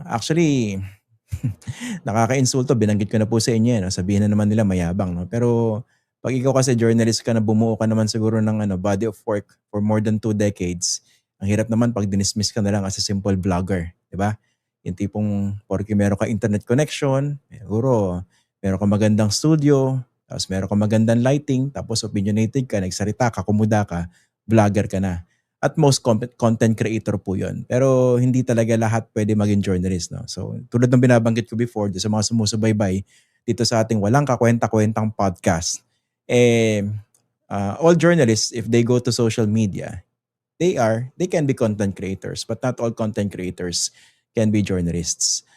Actually, nakakainsulto, binanggit ko na po sa inyo 'no, sabihin na naman nila mayabang 'no. Pero 'pag ikaw kasi journalist ka na bumuo ka naman siguro ng body of work for more than 2 decades, ang hirap naman 'pag dinismiss ka na lang as a simple vlogger, 'di ba? Yung tipong porke meron kang internet connection, siguro meron kang magandang studio, tapos meron kang magandang lighting, tapos opinionated ka, nagsalita ka, kumuda ka, vlogger ka na. At most content creator po 'yun. Pero hindi talaga lahat pwede maging journalist 'no. So, tulad ng binabanggit ko before sa mga sumusubaybay dito sa ating walang kakuwenta-kuwentang podcast, eh, all journalists if they go to social media, they can be content creators, but not all content creators can be journalists.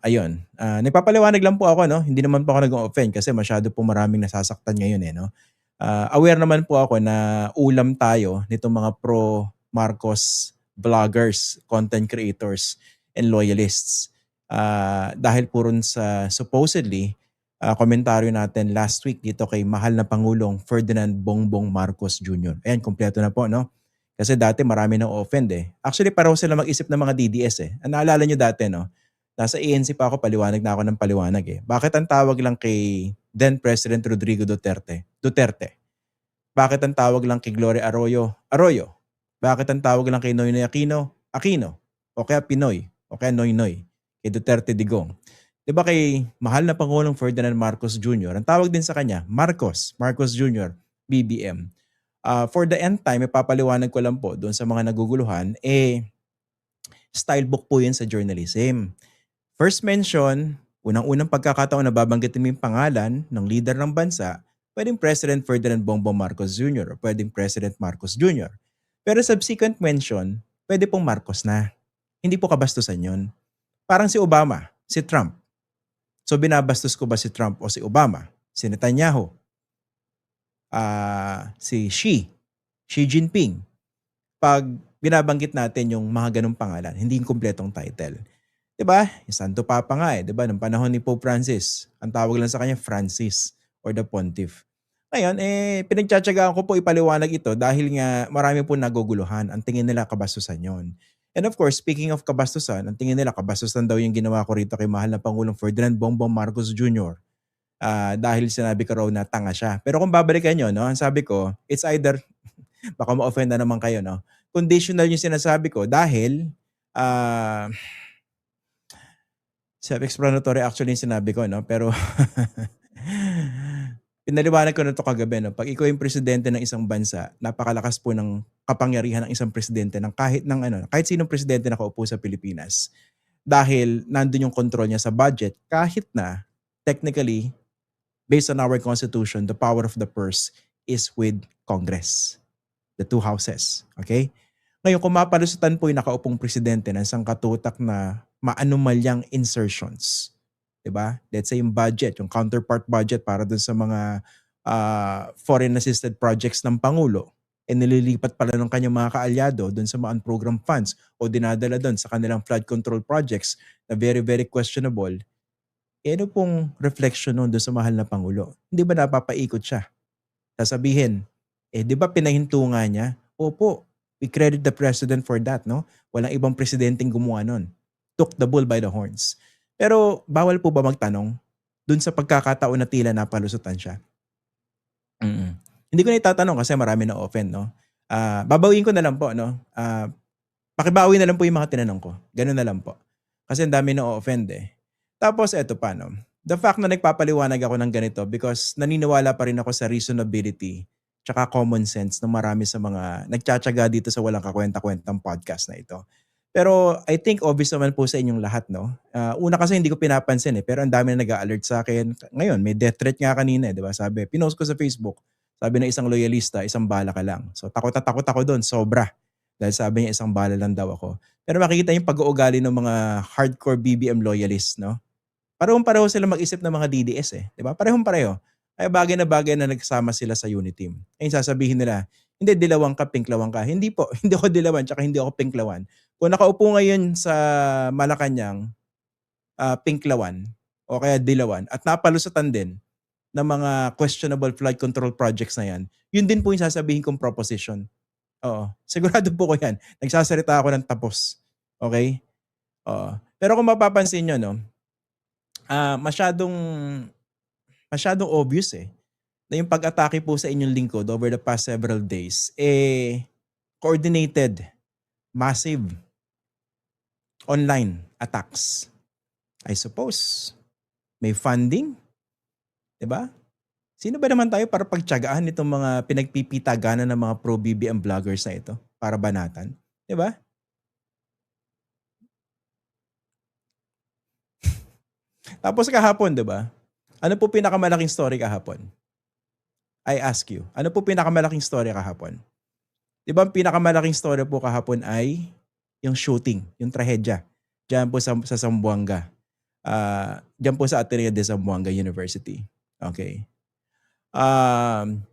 Ayun, nagpapaliwanag lang po ako 'no, hindi naman po ako nag-o-offend kasi masyado po maraming nasasaktan ngayon, eh, 'no. Aware naman po ako na ulam tayo nitong mga pro Marcos vloggers, content creators, and loyalists. Dahil po rin sa supposedly, komentaryo natin last week dito kay mahal na Pangulong Ferdinand Bongbong Marcos Jr. Ayan, kumpleto na po 'no. Kasi dati marami nang offend eh. Actually pareho sila mag-isip ng mga DDS eh. Ang naalala niyo dati 'no, nasa ANC pa ako, paliwanag na ako ng paliwanag eh. Bakit ang tawag lang kay then President Rodrigo Duterte, Duterte? Bakit ang tawag lang kay Gloria Arroyo, Arroyo? Bakit ang tawag lang kay Noynoy Aquino, Aquino? O kaya Pinoy, o kaya Noynoy, kay Duterte Digong. 'Di ba kay mahal na Pangulong Ferdinand Marcos Jr., ang tawag din sa kanya, Marcos, Marcos Jr., BBM. For the end time, ipapaliwanag ko lang po doon sa mga naguguluhan, style book po yun sa journalism. First mention, unang-unang pagkakataon na babanggitin mo yung pangalan ng leader ng bansa, pwedeng President Ferdinand Bongbong Marcos Jr. o pwedeng President Marcos Jr. Pero subsequent mention, pwede pong Marcos na. Hindi po kabastusan yun. Parang si Obama, si Trump. So binabastos ko ba si Trump o si Obama? Si Netanyahu? Si Xi Jinping? Pag binabanggit natin yung mga ganong pangalan, hindi yung kumpletong title. 'Di ba? Yung Santo Papa nga 'di ba, nung panahon ni Pope Francis, ang tawag lang sa kanya Francis or the Pontiff. Ngayon, pinagtiyatiyagaan ko po ipaliwanag ito dahil nga marami po naguguluhan. Ang tingin nila kabastusan 'yon. And of course, speaking of kabastusan, ang tingin nila kabastusan daw yung ginawa ko rito kay mahal na Pangulong Ferdinand Bongbong Marcos Jr. Dahil sinabi ko raw na tanga siya. Pero kung babalikan niyo 'no, ang sabi ko, it's either baka ma-offend na naman kayo 'no, conditional yung sinasabi ko dahil, ah self-explanatory actually yung sinabi ko 'no, pero pinaliwanag ko na 'to kagabi 'no. 'Pag ikaw yung presidente ng isang bansa, napakalakas po ng kapangyarihan ng isang presidente ng kahit sinong presidente nakaupo sa Pilipinas. Dahil nandun yung control niya sa budget kahit na technically, based on our constitution, the power of the purse is with Congress, the two houses, okay? Ngayon kung mapalusutan po yung nakaupong presidente ng isang katutak na maanumalyang insertions, 'di ba? Let's say yung budget, yung counterpart budget para dun sa mga foreign assisted projects ng pangulo, nililipat pala ng kanyang mga kaalyado dun sa mga unprogrammed funds o dinadala dun sa kanilang flood control projects na very, very questionable. Ano pong reflection nun dun sa mahal na pangulo? Hindi ba napapaikot siya? Sasabihin, 'di ba pinahinto nga niya? Opo, we credit the president for that, no? Walang ibang presidenteng gumawa nun. Took the bull by the horns. Pero bawal po ba magtanong dun sa pagkakataon na tila napalusutan siya? Mm. Hindi ko na itatanong kasi marami na-offend, no? Babawiin ko na lang po, no? Pakibawi na lang po yung mga tinanong ko. Ganun na lang po. Kasi ang dami na-offend eh. Tapos eto pa, no? The fact na nagpapaliwanag ako ng ganito because naniniwala pa rin ako sa reasonability tsaka common sense ng marami sa mga nagtsatsaga dito sa walang kakwenta-kwentang podcast na ito. Pero I think obvious naman po sa inyong lahat, no? Una kasi hindi ko pinapansin eh, pero ang dami na nag-a-alert sa akin. Ngayon, may death threat nga kanina, eh, di ba? Sabi, pinost ko sa Facebook. Sabi ng isang loyalista, isang bala ka lang. So takot na takot ako doon, sobra. Dahil sabi niya isang bala lang daw ako. Pero makikita yung pag-uugali ng mga hardcore BBM loyalists, no? Parehong-pareho sila mag-isip ng mga DDS eh, 'di ba? Parehong-pareho. Kaya bagay na nagsama sila sa uniteam. Ayun sasabihin nila, "Hindi dilawan ka, pinklawan ka." Hindi po, hindi ako dilawan tsaka hindi ako pinklawan. Kung nakaupo ngayon sa Malacanang, pinklawan o kaya dilawan at napalusutan din ng mga questionable flood control projects na 'yan, yun din po yung sasabihin kong proposition. Oo, sigurado po ko 'yan. Nagsasalita ako ng tapos, okey? Oo. Pero kung mapapansin niyo 'no, masyadong masyadong obvious, na yung pag-atake po sa inyong lingkod over the past several days, coordinated, massive, online attacks. I suppose may funding, 'di ba? Sino ba naman tayo para pagtiyagaan itong mga pinagpipitaganan ng mga pro-BBM vloggers na ito para banatan, 'di ba? Tapos kahapon, 'di ba? Ano po pinakamalaking story kahapon? I ask you, ano po pinakamalaking story kahapon? 'Di ba ang pinakamalaking story po kahapon ay yung shooting, yung trahedya diyan po sa Zamboanga. Diyan po sa Ateneo de Zamboanga University. Okay. Um,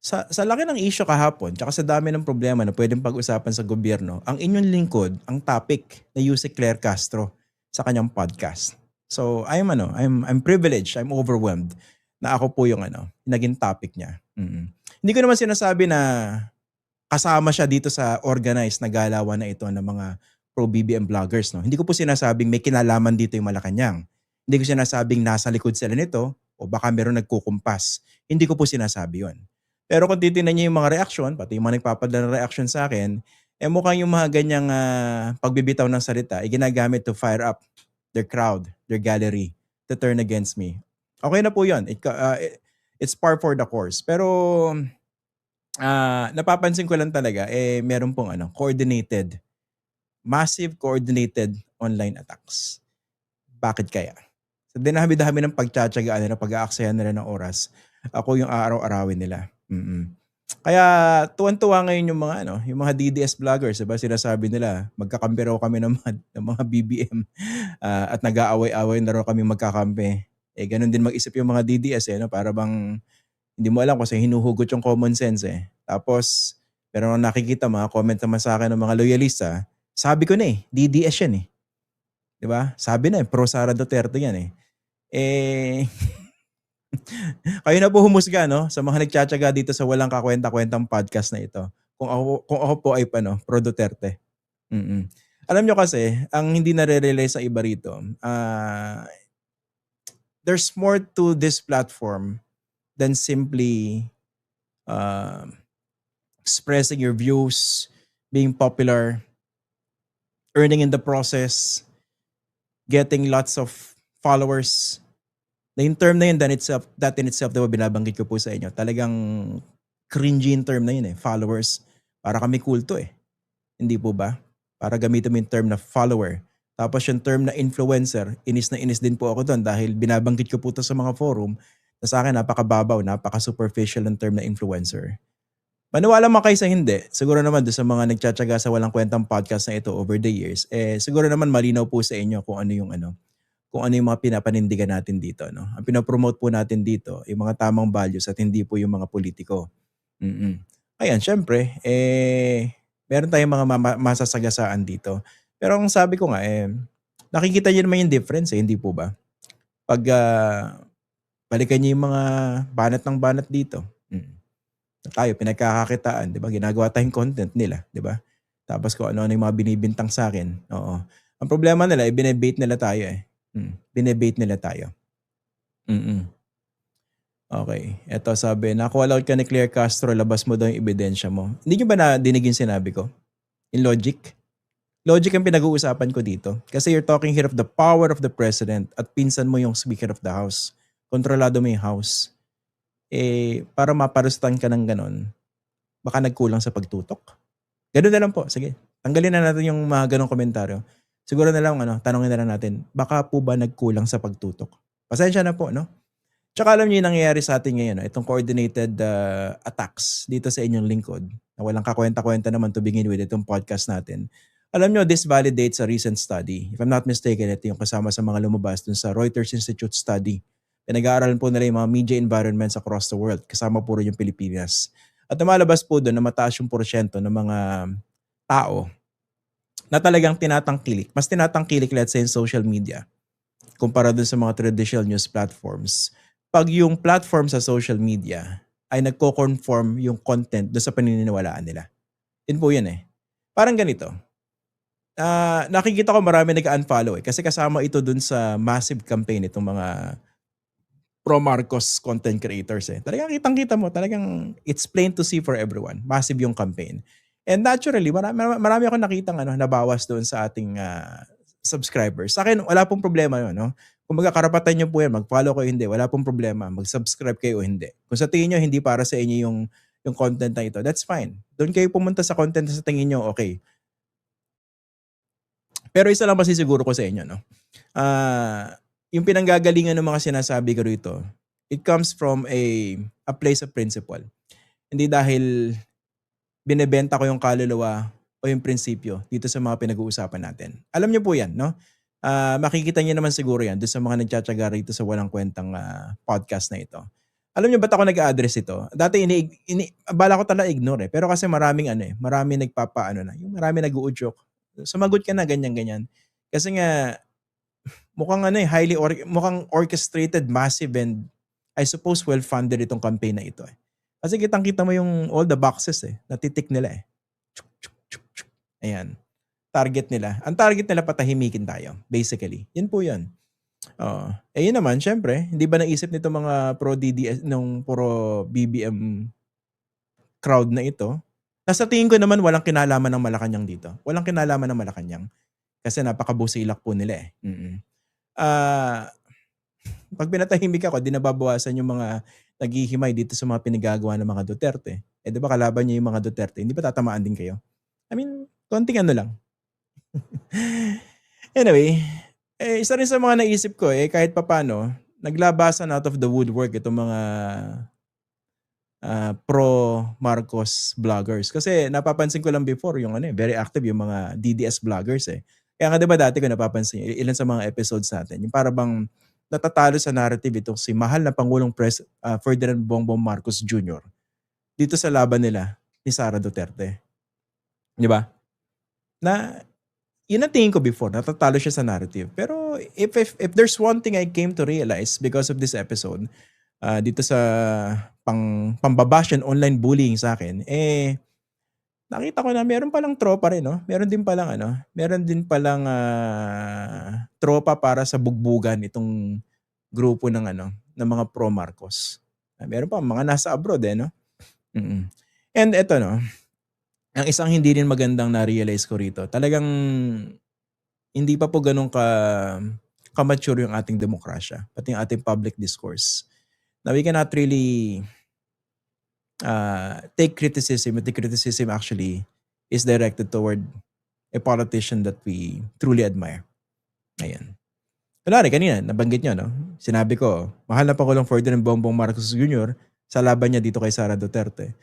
sa laki ng issue kahapon tsaka sa dami ng problema na puwedeng pag-usapan sa gobyerno, ang inyong lingkod ang topic na si Claire Castro sa kanyang podcast. So, I'm privileged, I'm overwhelmed na ako po yung naging topic niya. Hindi ko naman sinasabi na kasama siya dito sa organized na galawan na ito ng mga pro-BBM vloggers 'no. Hindi ko po sinasabing may kinalaman dito yung Malacanang. Hindi ko sinasabing nasa likod sila nito o baka merong nagkukumpas. Hindi ko po sinasabi 'yon. Pero kung titingnan niyo yung mga reaksyon, pati yung mga nagpapadala ng reaksyon sa'kin, mukhang yung mga ganyang, pagbibitaw ng salita ay ginagamit to fire up their crowd, their gallery, to turn against me. Okey na po 'yun. It's par for the course. Pero napapansin ko lang talaga, meron pong coordinated, massive coordinated online attacks. Bakit kaya? Sa dinami-dami ng pagtiyatiyagaan nila, pag-aaksayan nila ng oras, ako yung aaraw-arawin nila. Kaya tuwang-tuwa ngayon yung mga DDS vloggers, 'di ba? Sinasabi nila magkakampi raw kami ng mga BBM, at nag-aaway-away na raw kaming magkakampi. Gano'n din mag-isip yung mga DDS, 'no? Para bang hindi mo alam kasi hinuhugot yung common sense, Tapos meron akong nakikita mga comment naman sa'kin ng mga loyalista, sabi ko na, DDS yan, 'di ba? Sabi na, pro Sara Duterte yan, Eh, kayo na po humusga 'no, sa mga nagtitiyaga dito sa walang kakuwenta-kuwentang podcast na ito, kung ako po ay pro Duterte. Alam niyo kasi, ang hindi nare-realize sa iba rito, there's more to this platform than simply, um, expressing your views, being popular, earning in the process, getting lots of followers. Na yung term na yun that in itself, 'di ba binabanggit ko po sa inyo, talagang cringy yung term na yun, followers. Para kami kulto, hindi po ba? Para gamitin mo yung term na follower. Tapos yung term na influencer, inis na inis din po ako do'n dahil binabanggit ko po 'to sa mga forum, na sa akin napakababaw, napaka-superficial ng term na influencer. Maniwala man kayo sa hindi, siguro naman do'n sa mga nagtitiyaga sa walang kuwentang podcast na ito over the years, siguro naman malinaw po sa inyo kung ano yung mga pinapanindigan natin dito 'no. Ang pino-promote po natin dito yung mga tamang values at hindi po yung mga politiko. Mm. Ayan siyempre, meron tayong mga masasagasaan dito. Pero ang sabi ko nga, nakikita niyo naman yung difference, hindi po ba? 'Pag, balikan niyo yung mga banat ng banat dito, tayo pinagkakakitaan, 'di ba, ginagawa tayong content nila, 'di ba? Tapos kung ano-ano yung mga binibintang sa'kin, oo. Ang problema nila, bine-bait nila tayo, bine-bait nila tayo. Mm. Okey, eto sabi, "Na-call out ka ni Claire Castro, labas mo daw yung ebidensya mo." Hindi niyo ba nadinig yung sinabi ko? Yung logic? Logic ang pinag-uusapan ko dito. Kasi you're talking here of the power of the president at pinsan mo yung speaker of the house. Kontrolado mo yung house. Para maparusahan ka ng gano'n, baka nagkulang sa pagtutok? Gano'n na lang po, sige. Tanggalin na natin yung mga gano'ng komentaryo. Siguro na lang tanungin na lang natin, baka po ba nagkulang sa pagtutok? Pasensya na po 'no? Tsaka alam niyo yung nangyayari sa atin ngayon, itong coordinated, attacks dito sa inyong lingkod, na walang kakuwenta-kuwenta naman to begin with itong podcast natin. Alam niyo this validates a recent study. If I'm not mistaken, ito yung kasama sa mga lumabas dun sa Reuters Institute study. Pinag-aaralan po nila yung mga media environments across the world, kasama po rin yung Pilipinas. At lumalabas po dun na mataas yung porsiyento ng mga tao na talagang tinatangkilik, mas tinatangkilik let's say in social media, kumpara dun sa mga traditional news platforms. 'Pag yung platform sa social media ay nagko-conform yung content dun sa paniniwalaan nila. Yun po yun, Parang ganito, nakikita ko marami nag-unfollow, kasi kasama ito dun sa massive campaign itong mga pro Marcos content creators, eh. Talagang kitang-kita mo, talagang it's plain to see for everyone. Massive yung campaign. And naturally, marami akong nakitang nabawas doon sa ating subscribers. Sa akin, wala pong problema yun, no? Kumbaga, karapatan niyo po yan, mag-follow kayo, hindi, wala pong problema, mag-subscribe kayo o hindi. Kung sa tingin niyo hindi para sa inyo yung content na ito, that's fine. Doon kayo pumunta sa content na sa tingin niyo okay. Pero isa lang masisiguro ko sa inyo, no? Yung pinanggagalingan ng mga sinasabi ko rito, it comes from a place of principle. Hindi dahil binebenta ko yung kaluluwa o yung prinsipyo dito sa mga pinag-uusapan natin. Alam niyo po yan, no? Makikita niyo naman siguro yan doon sa mga nagtsatsaga rito sa walang kwentang podcast na ito. Alam niyo ba't ako nag-a-address ito? Dati bala ko talaga ignore, eh. Pero kasi maraming maraming nagpapaano na, yung marami nag-uudyok. Sumagot ka na ganyan-ganyan. Kasi nga mukhang mukhang orchestrated, massive, and I suppose well-funded itong campaign na ito, eh. Kasi kitang-kita mo yung all the boxes, eh, natitik nila, eh. Chuk, chuk, chuk, chuk. Ayan, target nila. Ang target nila patahimikin tayo, basically. Yun po yun. Oo. Eh, yun naman siyempre, hindi ba naisip nito mga pro DDS nung pro BBM crowd na ito, na sa tingin ko naman walang kinalaman ng Malacanang dito. Walang kinalaman ng Malacanang kasi napakabusilak po nila, eh. Ah, 'Pag pinatahimik ako, 'di nababawasan yung mga naghihimay dito sa mga pinagagawa ng mga Duterte. Eh, 'di ba kalaban niyo yung mga Duterte, hindi ba tatamaan din kayo? I mean, konting ano lang. Anyway, isa rin sa mga naisip ko, kahit papaano, naglabasan out of the woodwork itong mga pro Marcos vloggers. Kasi napapansin ko lang before yung very active yung mga DDS vloggers, eh. Kaya nga 'di ba dati ko napapansin ilan sa mga episodes natin, yung para bang natatalo sa narrative itong si mahal na Pangulong Ferdinand Bongbong Marcos Jr. dito sa laban nila ni Sara Duterte. 'Di ba? Na yun ang tingin ko before, natatalo siya sa narrative. Pero if there's one thing I came to realize because of this episode, dito sa pambabash and online bullying sa akin, nakita ko na meron palang tropa rin, no? Meron din palang tropa para sa bugbugan itong grupo ng mga pro Marcos. Meron pa mga nasa abroad, no? Mm. And eto, no, ang isang hindi rin magandang na-realize ko rito, talagang hindi pa po ganun ka-mature yung ating demokrasya, pati yung ating public discourse. Na we cannot really take criticism, if the criticism actually is directed toward a politician that we truly admire. Ayan. Kunwari kanina nabanggit niyo, no? Sinabi ko, mahal na Pangulong Ferdinand Bongbong Marcos Jr. sa laban niya dito kay Sara Duterte.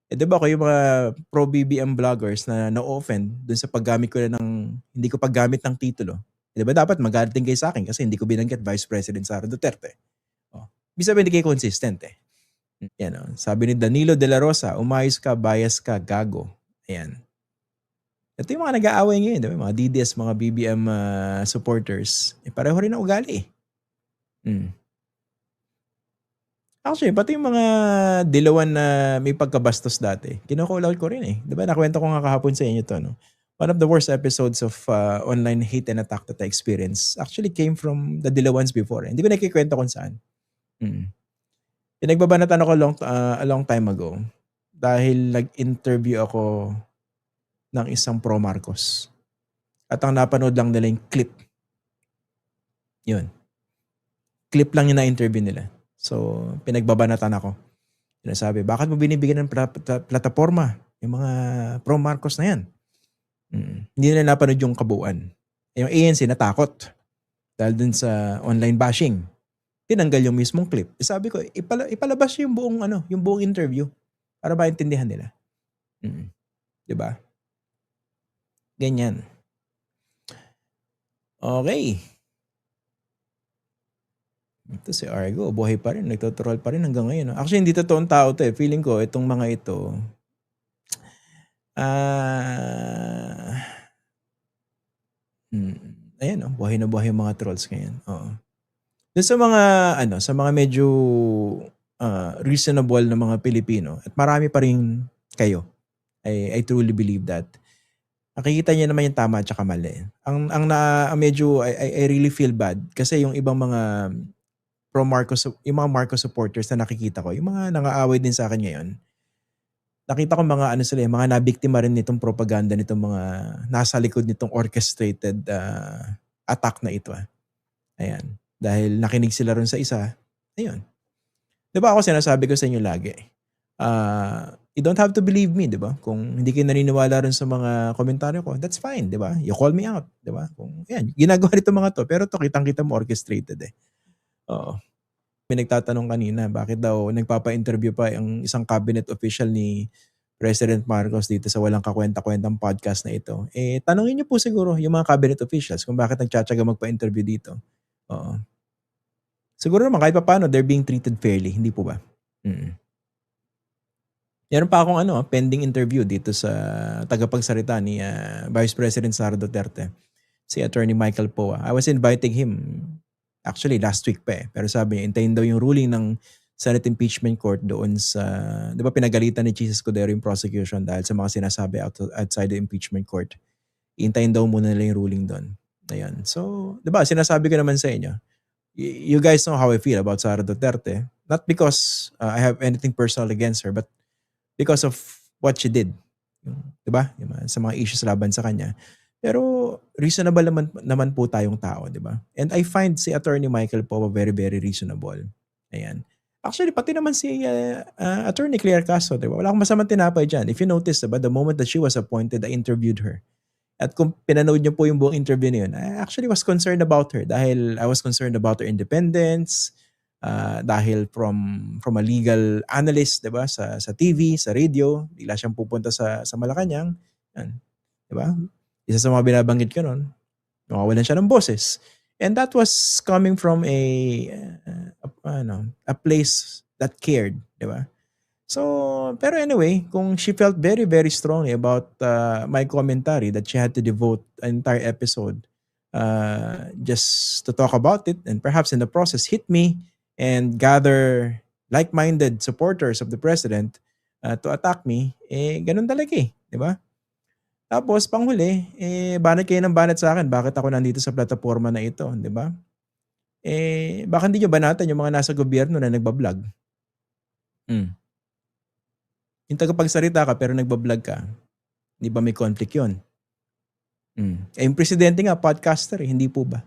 Eh, 'di ba kayo mga pro BBM vloggers na na-offend dun sa paggamit ko na hindi ko paggamit ng titulo. Eh, 'di ba dapat magalit din kayo sa akin kasi hindi ko binanggit Vice President Sara Duterte. Oh, ibig sabihin hindi kayo consistent, eh. Yan, oh. Sabi ni Danilo de la Rosa, umayos ka, bias ka, gago. Ayan. Ito yung mga nag-aaway ngayon, di ba? Mga DDS, mga BBM supporters. Pareho rin ang ugali, eh. Actually, pati yung mga dilawan na may pagkabastos dati, kino-call out ko rin, eh. Di ba nakwento ko nga kahapon sa inyo to, no? One of the worst episodes of online hate and attack that I experienced actually came from the Dilawans before, eh. Hindi ko nakikwento kung saan. Pinagbabanatan ako a long time ago dahil nag-interview ako ng isang pro Marcos. At ang napanood lang nila yung clip. Yun. Clip lang yung na-interview nila. So, pinagbabanatan ako. Sinasabi, bakit mo binibigyan ng plataforma yung mga pro Marcos na yan? Hindi nila napanood yung kabuuan. Yung ANC natakot dahil dun sa online bashing. Tinanggal yung mismong clip. Sabi ko, ipalabas yung buong interview para maintindihan nila. 'Di ba? Ganyan. Okay. Ito si Argo, buhay pa rin, nagtotroll pa rin hanggang ngayon. Actually, hindi totoong tao to, eh. Feeling ko itong mga ito ayan, buhay na buhay yung mga trolls ngayon. Oo. Doon sa mga medyo reasonable na mga Pilipino, at marami pa rin kayo. I truly believe that. Nakikita niya naman yung tama at saka mali. Ang medyo I really feel bad kasi yung ibang mga pro Marcos, yung mga Marcos supporters na nakikita ko, yung mga nang-aaway din sa akin ngayon, nakita ko mga ano sila, mga nabiktima rin nitong propaganda nitong mga nasa likod nitong orchestrated attack na ito. Ayan. Dahil nakinig sila ron sa isa, ayun. 'Di ba ako sinasabi ko sa inyo lagi, you don't have to believe me, 'di ba? Kung hindi kayo naniniwala rin sa mga komentaryo ko, that's fine, 'di ba? You call me out, 'di ba? Kung 'yan, ginagawa nitong mga 'to, pero 'to kitang-kita mo orchestrated, eh. Oo. May nagtatanong kanina bakit daw nagpapa-interview pa ang isang cabinet official ni President Marcos dito sa walang kakuwenta-kuwentang podcast na ito. Eh, tanungin niyo po siguro yung mga cabinet officials kung bakit nagtitiyaga magpa-interview dito. Oo. Siguro naman kahit papaano they're being treated fairly, hindi po ba? Mm. Meron pa akong ano, pending interview dito sa tagapagsalita ni, Vice President Sara Duterte, si Attorney Michael Poa. I was inviting him actually last week pa, eh, pero sabi niya hintayin daw yung ruling ng Senate Impeachment Court doon sa 'di ba pinagalitan ni Chis Escudero yung prosecution dahil sa mga sinasabi outside the impeachment court. Hintayin daw muna nila yung ruling do'n, ayun. So, 'di ba sinasabi ko naman sa inyo, you guys know how I feel about Sara Duterte, not because, I have anything personal against her, but because of what she did. Yung 'di ba, yung sa mga issues laban sa kanya. Pero reasonable naman naman po tayong tao, 'di ba? And I find si Attorney Michael Poe very, very reasonable. Ayan. Actually, pati naman si, Attorney Claire Castro, 'di ba? Wala akong masamang tinapay diyan. If you notice, 'di ba, the moment that she was appointed, I interviewed her. At kung pinanood niyo po yung buong interview na yun, I actually was concerned about her dahil I was concerned about her independence, dahil from a legal analyst, 'di ba, sa TV, sa radio, bigla siyang pupunta sa Malacanang, yan, 'di ba? Isa sa mga binabanggit ko nun, nawawalan siya ng boses. And that was coming from a place that cared, 'di ba? So, pero anyway, kung she felt very, very strongly about, my commentary that she had to devote an entire episode, just to talk about it and perhaps in the process hit me and gather like-minded supporters of the president, to attack me, eh, gano'n talaga, eh, 'di ba? Tapos panghuli, eh, banat kayo ng banat sa'kin bakit ako nandito sa plataporma na ito, 'di ba? Eh, baka hindi niyo banatan yung mga nasa gobyerno na nagba-vlog. Hmm. Yung tagapagsalita ka pero nagba-vlog ka, 'di ba may conflict 'yun? Eh, yung presidente nga podcaster, eh, hindi po ba?